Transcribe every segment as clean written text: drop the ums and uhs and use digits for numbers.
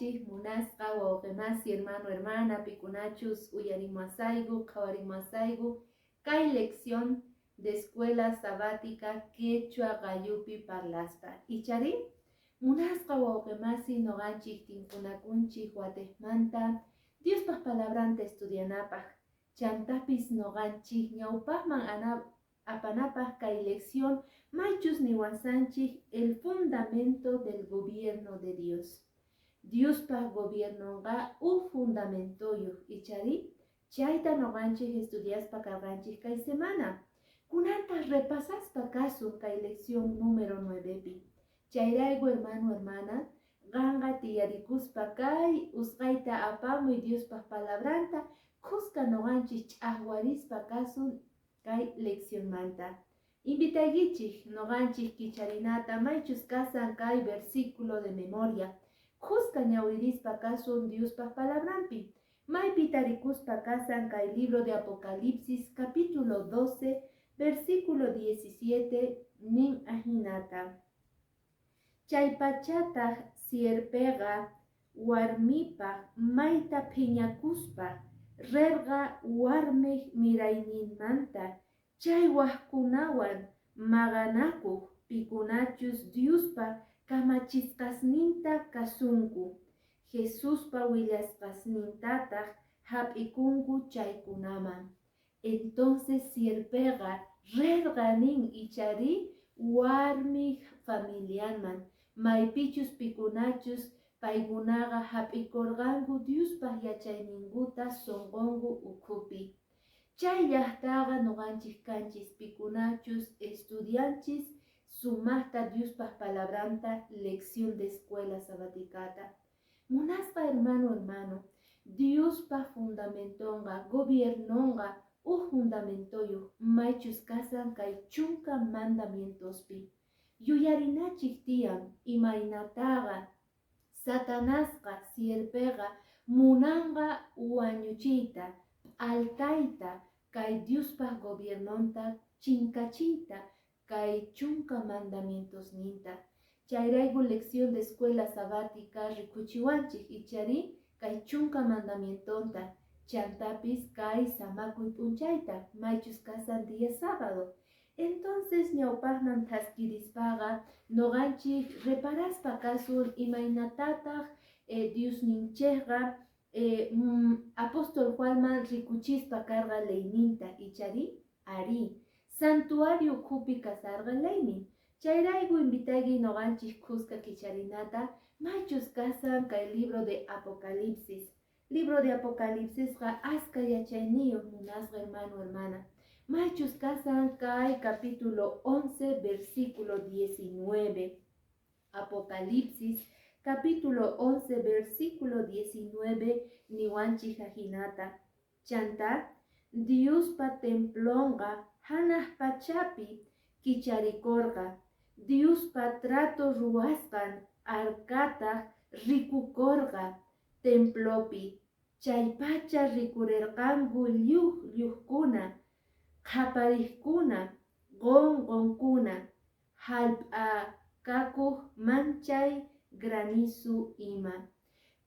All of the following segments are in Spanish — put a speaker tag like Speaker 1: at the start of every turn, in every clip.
Speaker 1: Yachis, Munasqa, Wauqemasi, hermano, hermana, Picunachus, Uyarimasaigu, Kawarimasaigu, Kai lección de escuela sabática Quechua Gayupi Parlaspa. Ichari, Munasqa, Wauqemasi, Noganchis, Tinkunakunchi, Huatesmanta, Dios pas palabrante estudianapaj, Chantapis Noganchis, Ñaupasman apanapaj Kai lección, Maichus Niwansanchis, el fundamento del gobierno de Dios. Dios pa gobierno ga fundamento yu ichari chaita noganchis estudias pa carganchis kai semana. Kunanta repasas pa caso kai lección número 9 pi. Chairaigo hermano hermana ganga tiyarikus pa kai usgaita apamo y Dios pa palabranta kuska noganchis chahwaris pa caso kai lección manta. Invitagichis noganchis kicharinata maichus kasan kai versículo de memoria. Juska ñawirispa kasun Diospa palabrampi. Maipitarikuspa kasan kay libro de Apocalipsis capítulo 12 versículo 17 nin ahinata. Chaypachataq sierpega warmipa maita phiñakuspa rerga warmej mirayninmanta chay wajkunawan maganakuq pikunachus Diospa kamachisqasninta kasunku. Jesuspa willasqasnintataq hap'ikunku chaykunaman. Entonces sierpega rerganin ichari warmi familiarman. Maypichus pikunachus paykunaqa hap'ikurqanku Diospa yachayninkuta sonqonku ukhupi. Chay llaqtaqa noqanchis kanchis pikunachus estudianchis sumasta Dios pas palabranta lección de escuela sabaticata. Munaspa hermano, Dios pa fundamentonga, gobiernonga, fundamentoyo, maichus kasan kay chunka mandamientos pi. Yuyarinachik tiyan, imainataga, satanasqa, sierpega, munanga wañuchita, altaita, kay Dios pa gobiernonta, chinkachita, kay chunka mandamientos ninta. Chayraigu lección de escuela sabática rikuchiwanchik ichari kay chunka mandamientonta. Chantapis kay samakuy punchayta maichus kasan día sábado. Entonces ñaupasman taskirispaga noganchik reparaspa kasun imainatataq Dios ninchega apóstol Juanman rikuchispa karga leyninta ichari ari. Santuario kupi kasarga leynin. Chayraigu invitagi noganchis kuska kicharinata maichus kasan kay libro de Apocalipsis. Libro de Apocalipsis ga aska yachayniyo munasga hermano hermana. Maichus kasan kay capítulo 11 versículo 19. Apocalipsis capítulo 11 versículo 19 niwanchi jajinata. Chanta Dios pa templonga hanah pachapi kicharikorga. Dios pa trato ruaskan arkata rikukorga templopi. Chaypacha rikurerqanku lluqkuna, qaparikuna, qonqonkuna, halp'akakuq manchay granizo ima.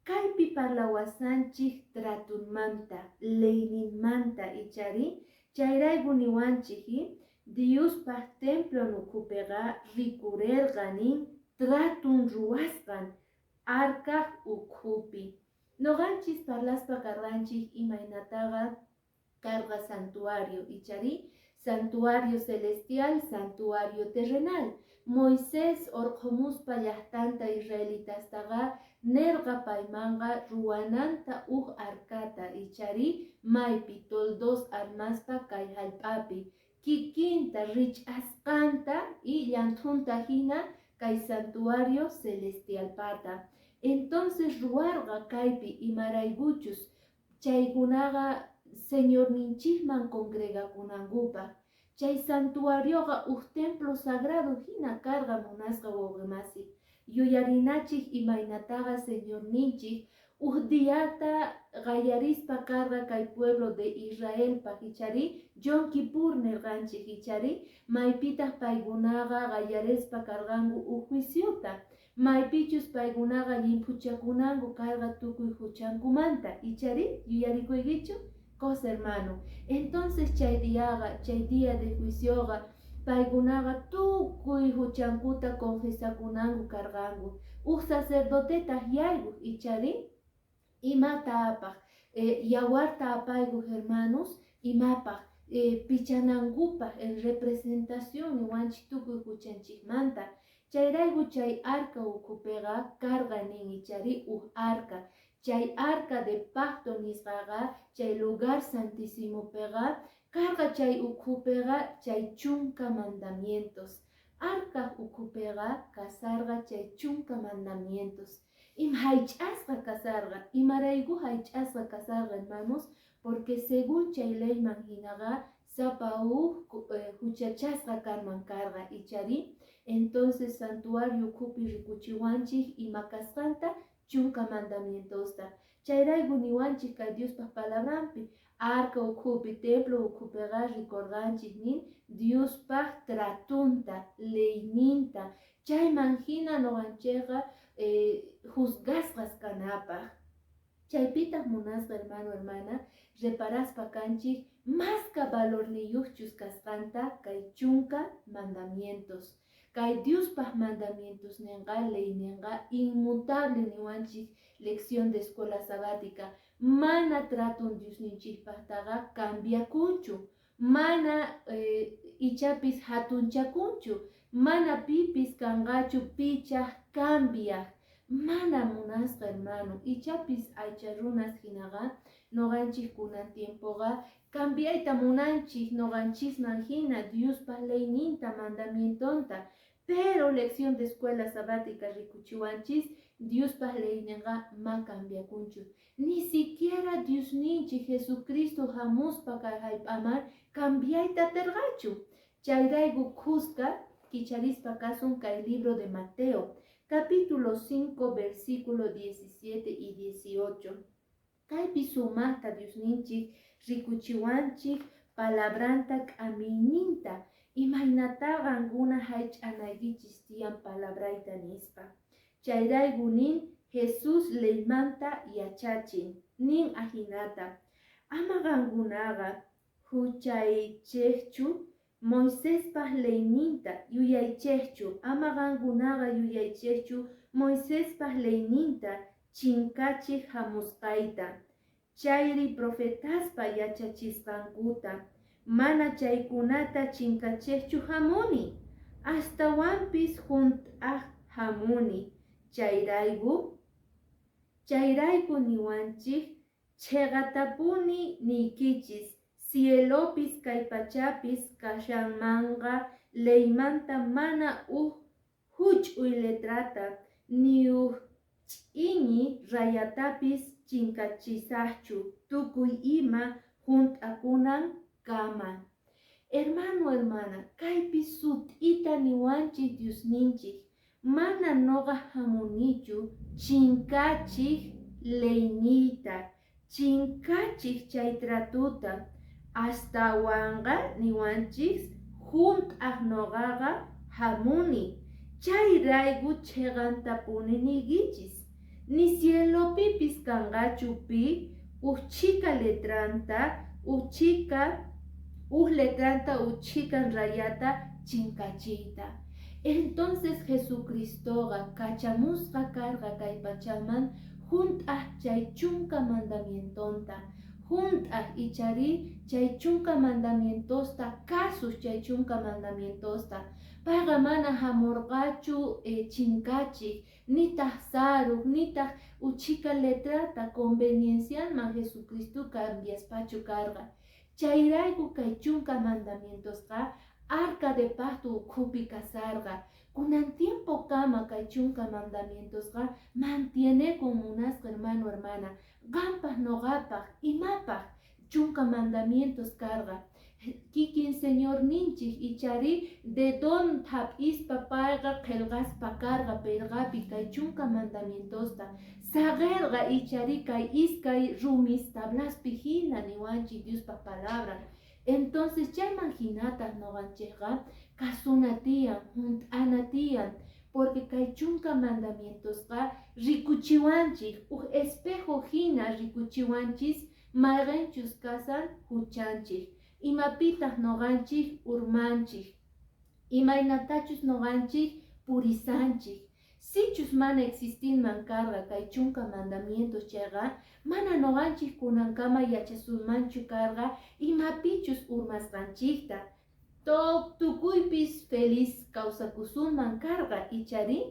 Speaker 1: Kaypi parlawasanchik tratunmanta, leyninmanta ichari, chayraygu niwanchiki, Dios pa templo nukupega rikurerganin tratun ruwasqan arkaq ukhupi. Noganchis parlaspa karganchik imaynataqa carga santuario ichari, santuario celestial, santuario terrenal. Moisés orqomuspa llaqtanta israelitastaqa nerqa paymanga ruwananta arkata ichari maypi toldos armaspa kay hallp'api kikinta rich'asqanta y llantunta hina kay santuario celestial pata. Entonces ruarqa kaypi imaraykuchus chaykunaqa Señor ninchikman congregakunankupa. Chay santuarioqa templo sagrado hina karga munasqa wawqimasi. Yuyarinachik imaynataqa Señor ninchik diyata qallarispa karga kay pueblo de Israel pa hichari Yom Kippur nerqanchik hichari maypitaq paykunaqa qallarispa karganku juiciota. maypichus paykunaqa llimpuchakunanku karqa tukuy huchankumanta ichari yuyarikuykichu cosa hermano. Entonces chay día de juicioqa paykunaqa tukuy huchankuta confesakunanku karqanku sacerdotetaq yayku ichari imata apaq yawarta apayku hermanos imapaq pichanankupaq en representación niwanchik tukuy huchanchikmanta chayrayku chay arca ukhupiqa karqa nin ichari arca chay arca de pacto nisqaqa chay lugar santísimopiqa karqa chay ukhupiqa chay chunka mandamientos arca ukhupiqa kasarqa chay chunka mandamientos haych'asqa kasarqa imarayku haych'asqa kasarqa hermanos porque según chay leyman hinaqa sapa huchachasqa karman karqa ichari entonces santuario ukhupi rikuchiwanchik ima kasqanta chunka mandamientosta chayrayku niwanchik kay Diospaq palabrampi arca ukhupi templo ukhupiqa rikurqanchik nin Diospaq tratunta leyninta chayman hina noqanchikqa juzgasqas kanapaq chaypitaq munasqa hermano hermana reparaspa kanchik masqa valorniyuqchus kasqanta kay chunka mandamientos kay Diospaq mandamientos ninqa ley ninqa inmutable niwanchik lección de escuela sabática mana tratun Diosninchikpaqtaqa cambiakunchu mana ichapis hatunchakunchu mana pipis kanqachu pichaq cambiaq mana munasqa hermano ichapis aycha runas hinaqa noqanchik kunan tiempoqa cambiayta munanchik noqanchisman hina Diospaq leyninta mandamientonta pero lección de escuela sabática rikuchiwanchis Diospaq leyninqa ma cambiakunchu ni siquiera Diosninchik Jesucristo hamuspa kay hayp'amar cambiayta terqachu chayrayku kusqa kicharispa kasun kay libro de Mateo capítulo 5 versículo 17 y 18 kaypi sumaqta Diosninchik rikuchiwanchik palabranta k'amiyninta imaynataqa qankuna haych'anaykichis tiyan palabrayta nispa chayrayku nin Jesús leymanta yachachin nin ahinata ama qankunaqa huchaychekchu Moisespaq leyninta yuyaychekchu ama qankunaqa yuyaychekchu Moisespaq leyninta chinkachik hamusqayta chayri profetaspa yachachisqankuta mana chaykunata chinkachekchu hamuni astawanpis junt'aq hamuni chayrayku niwanchik cheqatapuni niykichis cielopis kay pachapis kashanmanqa leymanta mana huch'uy letrata ni ch'ini rayatapis chinkachisaqchu tukuy ima junt'akunan kama hermano hermana kaypi sut'ita niwanchik Diosninchik mana noqa hamunichu chinkachik leynita chinkachik chay tratuta astawanqa niwanchik junt'aq noqaqa hamuni chayrayku cheqantapuni niykichis ni cielopipis kanqachu pi uchika letranta uchikan rayata chinkachiyta entonces Jesucristoqa kachamusqa karqa kay pachaman junt'aq chay chunka mandamientonta junt'aq ichari chay chunka mandamientosta kasus chay chunka mandamientosta payqa mana hamurqachu chinkachik nitaq saruq nitaq uchika letrata conveniencianman Jesucristo cambiaspachu karqa chayrayku kay chunka mandamientosqa arca de pacto ukhupi kasarqa kunan tiempo kama kay chunka mandamientosqa mantienekun munasqa hermano hermana qanpaq noqapaq imapaq chunka mandamientos karqa kikin señor ninchik ichari de don thap'ispa payqa qillqaspa karqa pirqapi kay chunka mandamientosta sagerqa ichari kay iskay rumis tablaspi hina niwanchik Diospa palabra entonces chayman hinata noqanchikqa kasuna tiyan junt'ana tiyan porque kay chunka mandamientosqa rikuchiwanchik, espejo hina rikuchiwanchis mayqanchus kasan huchanchik, imapitaq noqanchik urmanchik, imaynatachus noqanchik purisanchik. Sichus mana existinman karqa kay chunka mandamientos chayqa, mana noqanchik kunankama yachasunmanchu karqa imapichus urmasqanchikta. Tukuypis feliz kawsakusunman karqa ichari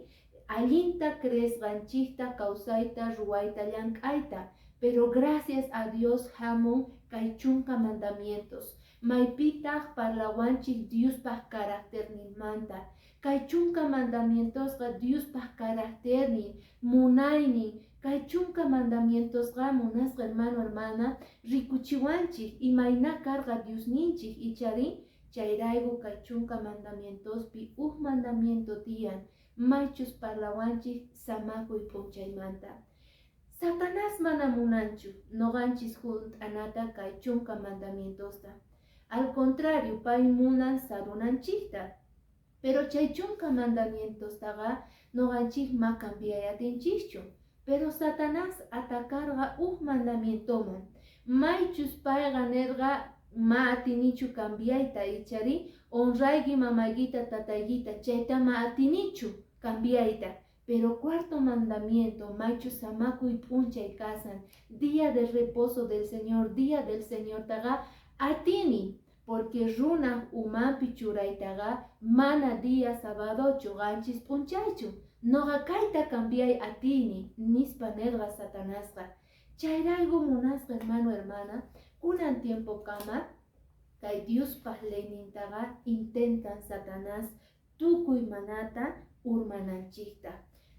Speaker 1: allinta creesqanchikta kawsayta ruwayta llank'ayta. Pero gracias a Dios hamun kay chunka mandamientos. Maypitaq parlawanchik Diospaq carácterninmanta. Kay chunka mandamientosqa Diospaq carácternin, munaynin. Kay chunka mandamientosqa munasqa hermano hermana rikuchiwanchik imayna karqa Diosninchik ichari. Chayrayku kay chunka mandamientospi mandamiento tiyan maychus parlawanchik samakuy punchaymanta. Satanás mana munanchu noqanchis hunt'anata kay chunka mandamientosta. Al contrario, pay munan sarunanchikta. Pero chay chunka mandamientostaqa noqanchik ma cambiayatinchikchu. Pero Satanás atakarqa mandamientoman. Maychus payqa nerqa ma atinichu cambiayta ichari honrayki mamaykita tataykita chayta ma atinichu cambiayta. Pero cuarto mandamiento, maychu samakuy p'unchay kasan, día de reposo del Señor, día del Señor taga atini, porque runa umanpi churaytaga mana día sábado chuganchis p'unchaychu, noqa kayta cambiay atini, nispa nerqa Satanasqa. Chayrayku munasqa hermano hermana, kunan tiempo kama, kay Diospaq leynintaga intentan Satanás tukuy manata urmananchikta.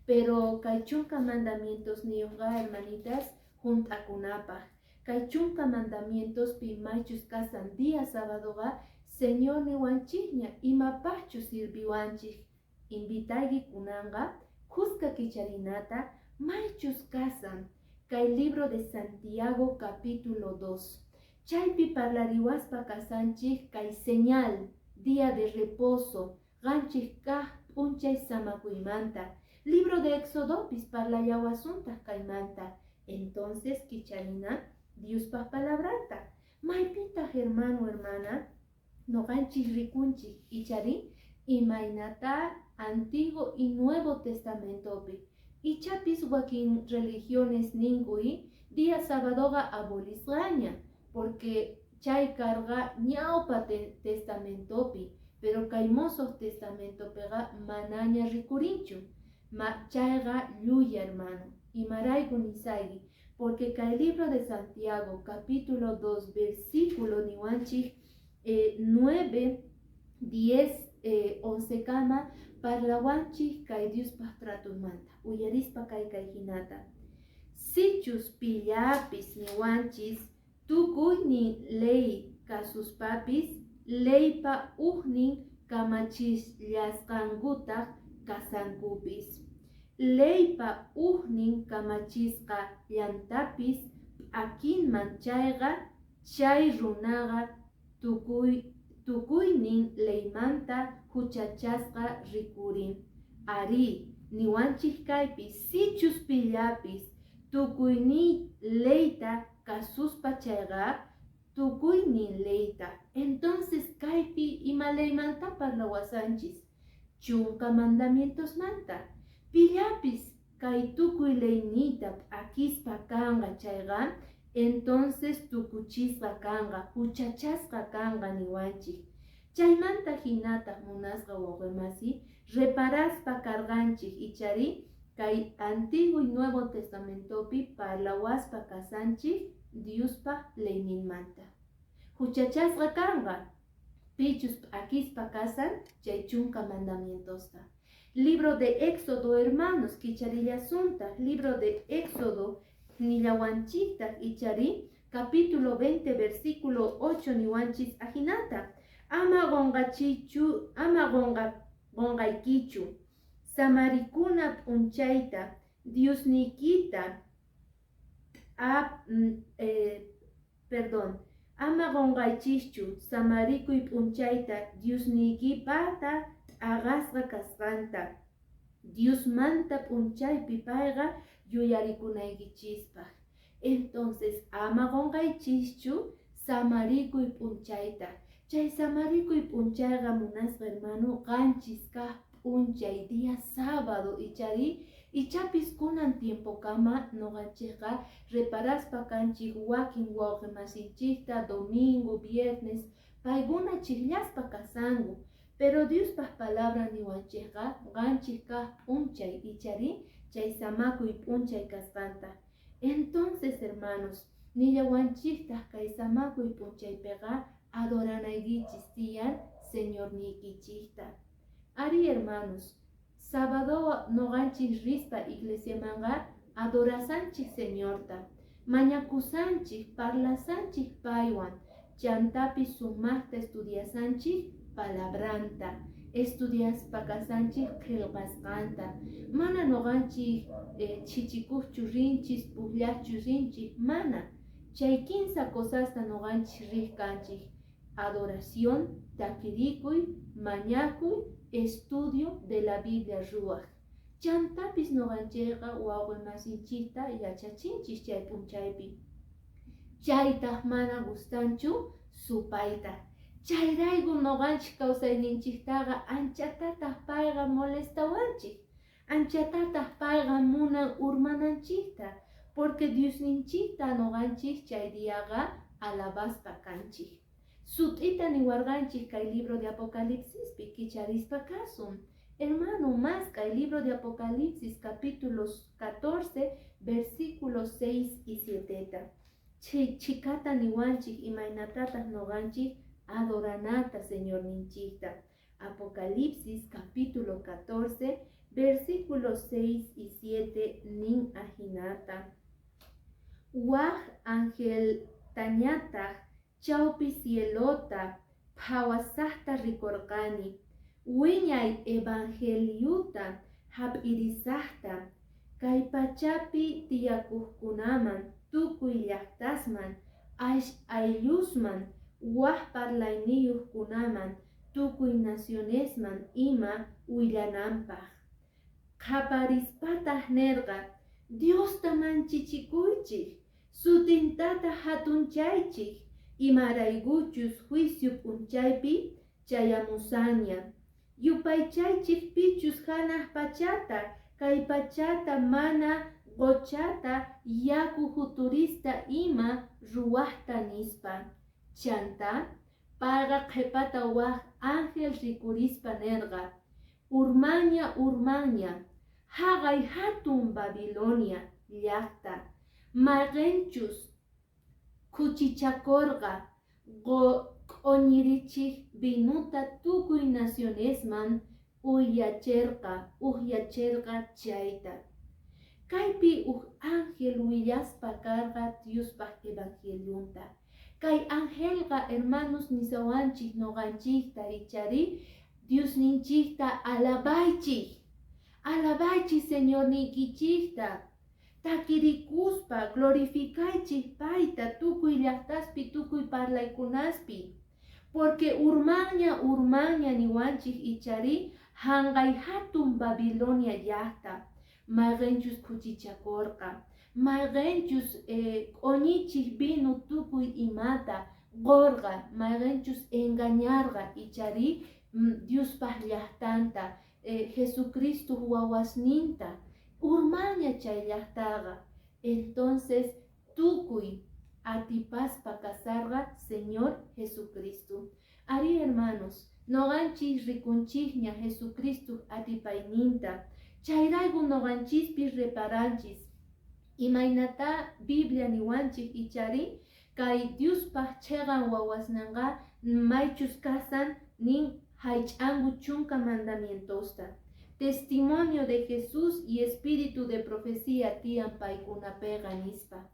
Speaker 1: Pero kay chunka mandamientos niyuqqa hermanitas junt'akunapaq. Kay chunka mandamientos pi maychus kasan día sábadoqa Señor niwanchikña imapaqchu sirviwanchik. Invitayki kunanqa kuska kicharinata maychus kasan kay libro de Santiago capítulo 2. Chaypi parlariwaspa kasanchik kay señal día de reposo qanchik kaq p'unchay samakuymanta. Libro de Éxodo pis parlayawasunta kaymanta. Entonces kicharina Diospaq palabrata. Maypita hermano hermana noqanchik rikunchik ichari imaynata Antiguo y Nuevo Testamentopi. Ichapis wakin religiones ninkuy día sábadoqa abolisqaña, porque chay karqa ñawpa testamentopi, pero kay mosoq testamentopiqa manaña rikurinchu. Chayqa lluya hermano, imarayku nisayki, porque kay libro de Santiago capítulo 2 versículo niwanchik 9, 10, 11 kama parlawanchik kay Diospaq tratumanta, uyarispa kay hinata. Sichus pillapis niwanchis tukuynin ley kasuspapis leypa uhnin kamachillasqankutaq kasankupis. Leypa uhnin kamachisqa llantapis akinman chayqa chay runaqa tukuynin leymanta huchachasqa rikurin. Ari niwanchik kaypi sichus pillapis tukuynin leyta kasuspa chayqa tukuynin leyta. Entonces kaypi ima leymanta parlawasanchis chunka mandamientosmanta. Pillapis kay tukuy leynita akispa kanqa chayqa, entonces tukuchisqa kanqa, huchachasqa kanqa niwanchik. Chaymanta hinata munasqa wawqimasi, reparaspa karqanchik ichari kay Antiguo y Nuevo Testamentopi parlawaspa kasanchik Diospaq leyninmanta. Huchachasqa kanqa, pichus akispa kasan chay chunka mandamientosta. Libro de Éxodo, hermanos, kicharillasunta, libro de Éxodo, nillawanchikta ichari, capítulo 20, versículo 8 niwanchis ajinata. Ama qonqaykichu, samarikuna p'unchayta, Diosnikita, ama qonqaychischu, samarikuy p'unchayta, Diosnikipata agasqa kasqanta. Dios manta punchaypi payqa yuyarikunaykichispaq. Entonces ama qonqaychischu samarikuy punchayta. Chay samarikuy punchayqa munasqa hermano qanchis kaq punchay día sábado ichapis kunan tiempo kama noqanchikqa reparaspa kanchik wakin wawqi masinchikta domingo, viernes paykuna chiklaspa kasanku. Pero Diospaq palabra niwanchikqa qanchik kaq punchay ichari chay samakuy punchay kasqanta. Entonces hermanos, nillawanchiktaq kay samakuy punchaypiqa adoranaykichis tiyan Señor nikichikta. Ari hermanos, sábado noqanchik rispa iglesiamanqa adorasanchik Señorta, mañakusanchik, parlasanchik paywan, chantapis sumaqta estudiasanchik palabranta, estudiaspa kasanchik qillqasqanta, mana noqanchik chichikuqchu rinchis, pullaqchu rinchis, mana. Chay kimsa cosasta noqanchik riq kanchik: adoración, takirikuy, mañakuy, estudio de la Biblia ruwaq. Chantapis noqanchikqa wawqi masinchikta yachachinchik chay punchaypi. Chaytaq mana gustanchu supayta. Chayrayku noqanchik kawsayninchiktaqa anchatataq payqa molestawanchik. Anchatataq payqa munan urmananchikta. Porque Diosninchikta noqanchik chay diaqa alabaspa kanchik. Sut'ita niwarqanchik kay libro de Apocalipsispi kicharispa kasun. Hermano, más kay libro de Apocalipsis capítulos 14 versículos 6 y 7. Chikata niwanchik imaynatataq noqanchik adoranata Señor ninchikta. Apocalipsis capítulo 14 versículos 6 y 7 nin ajinata. Waq ángel tañataq chawpi cielota phawasaqta rikurqani. Wiñay evangeliuta hap'irisaqta kay pachapi tiyakuqkunaman, tukuy llaqtasman, ayllusman, waq parlayniyuqkunaman, tukuy nacionesman ima willananpaq. Qaparispataq nerqa Diosta manchichikuychik, sutintata hatunchaychik, imaraykuchus juicio punchaypi chayamusaña. Yupaychaychik pichus hanaq pachata, kay pachata mana qochata yaku huturista ima ruwaqta nispa. Chanta payqa qhipata waq ángel rikurispa nerqa: urmaña urmaña, haqay hatun Babilonia llaqta, mayqinchus kuchichakurqa q'oñirichik binuta tukuy nacionesman uhyachirqa chayta. Kaypi ángel willaspa karqa Diospaq evangeliumta. Kay angelqa hermanos nisawanchik noqanchikta ichari Diosninchikta alabaychik. Alabaychik Señor nikichikta. Takirikuspa glorificaychik payta tukuy llaqtaspi, tukuy parlaykunaspi. Porque urmaña niwanchik ichari hanqay hatun Babilonia llaqta. Mayqinchus kuchichakurqa, mayqinchus q'oñichik vino tukuy imata qorqa, mayqinchus engañarqa ichari Diospaq llaqtanta, Jesucristo wawasninta, urmaña chay llaqtaqa. Entonces tukuy atipaspa kasarqa Señor Jesucristo. Ari hermanos, noqanchik rikunchikña Jesucristo atipayninta. Chayrayku noqanchispis reparanchis imaynata Biblia niwanchik ichari kay Diospaq chiqan wawasnanqa maychus kasan nin haych'anku chunka mandamientosta. Testimonio de Jesús y espíritu de profecía tiyan paykunapiqa nispa.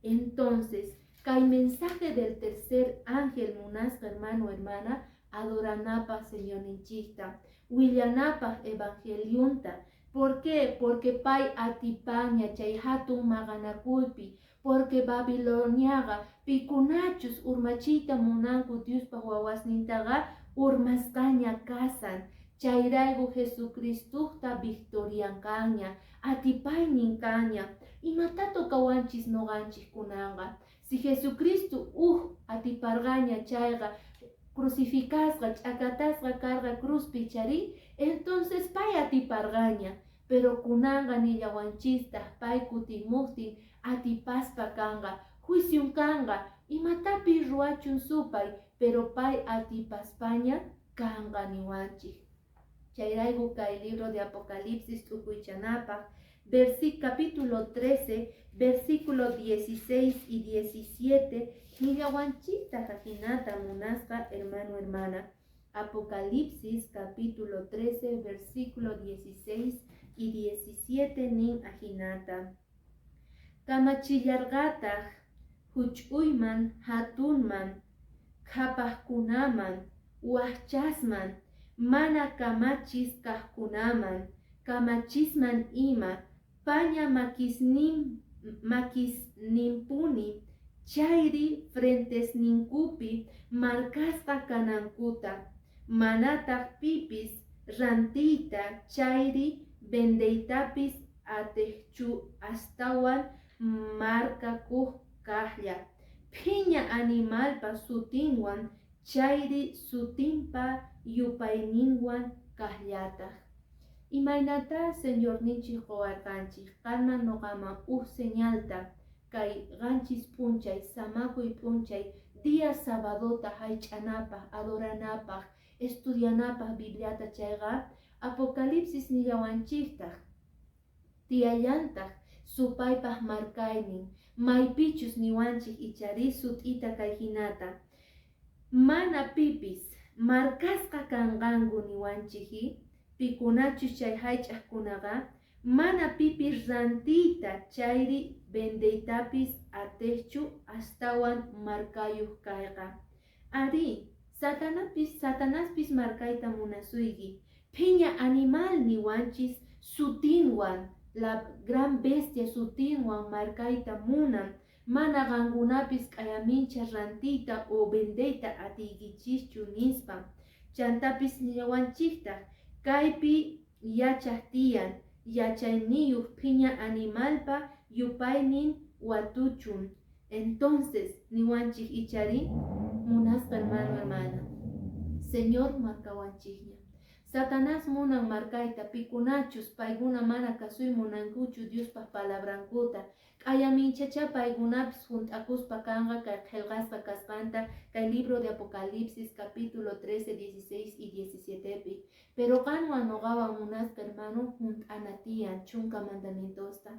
Speaker 1: Entonces, kay mensaje del tercer ángel munasqa hermano hermana adoranapaq Señor ninchikta, willanapaq evangeliumta. ¿Por qué? Porque pay atipaña chay hatun maqanakuypi, porque Babiloniaqa pikunachus urmachiyta munanku Diospaq wawasnintaqa urmasqaña kasan. chayraygu Jesucristuta victoriankaña, atipaynin kaña, imatato kawanchis noganchis kunanga. Si Jesucristo atipargaña chayga, crucificasga, ch'akatasga karga cruzpi chari, entonces pay atipargaña. Pero kunanga nillawanchista pay kutimuktin atipaspa kanga, juiciun kanga, imatapi ruachun supay, pero pay atipaspaña kanga niwanchik. Chayraygu kay libro de Apocalipsis tukuychanapaq, capítulo 13, versículo 16 y 17, nillawanchista hajinata munasqa hermano hermana. Apocalipsis capítulo 13, versículo 16 y 17 nin ajinata. Kamachillarqataq huch'uyman hatunman qhapaqkunaman wahchasman mana kamachis kaqkunaman kamachisman ima paña makisnimpuni chayri frentesninkupi markasqa kanankuta manataq pipis rantiyta chayri vendeytapis atejchu astawan markakuq kaqlla phiña animalpa sutinwan chayri sutinpa yupayninwan kaqllataq. Imaynata Señor ninchik qowarqanchik qanman noqaman señalta kay qanchis punchay samakuy punchay día sabadota haych'anapaq adoranapaq estudianapaq Bibliata chayqa Apocalipsis nillawanchiktaq tiyallantaq supaypaq markaynin maypichus niwanchik ichari sut'ita kay hinata mana pipis markasqa kanqanku niwanchiki pikunachus chay haych'aqkunaqa mana pipis rantiyta chayri vendeytapis atejchu astawan markayuq kayqa ari satanaspis markayta munasuyki phiña animal niwanchis sutinwan la gran bestia sutinwan markayta munan mana qankunapis k'ayamincha rantiyta o vendeyta atiykichischu nispa chantapis nillawanchiktaq kaypi yachaq tiyan yachayniyuq phiña animalpa yupaynin watuchun. Entonces niwanchik ichari munasqa hermano hermana Señor markawanchikña Satanás munan markayta pikunachus paykuna mana kasuy munankuchu Diospaq palabrankuta k'ayaminchacha paykunapis junt'akuspa kanqa kay qillqasqa kasqanta kay libro de Apocalipsis capítulo 13, 16 y 17 pi. Pero qanwan noqawan munasqa hermano junt'ana tiyan chunka mandamientosta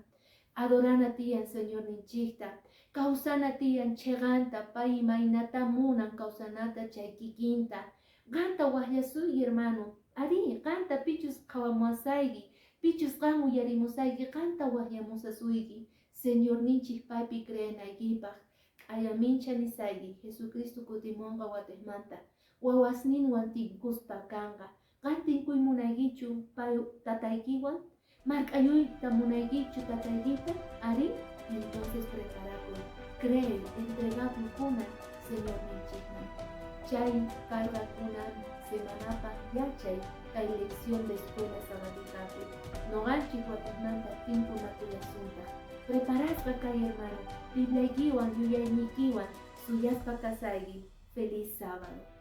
Speaker 1: adorana tiyan Señor ninchikta kawsana tiyan chiqanta pay imaynata munan kawsanata chay kikinta qanta waqllasuy hermano ari qanta pichus qawamusayki pichus qan uyarimusayki qanta waqllamusasuyki Señor ninchik paypi creanaykipaq k'ayamincha nisayki Jesucristo kutimunqa watejmanta wawasninwan tinkuspa kanqa qan tinkuy munaykichu pay tataykiwan mark'ayuyta munaykichu tataykita ari entonces preparakuy cree entregapun kunan Señor ninchikman chay karqakunan semanapaq yachay kay lección de escuela sabatikapi noqanchik watejmanta tinkunakuyasunta preparasqa kay hermano Biblaykiwan yuyaynikiwan suyaspa kasayki feliz sábado.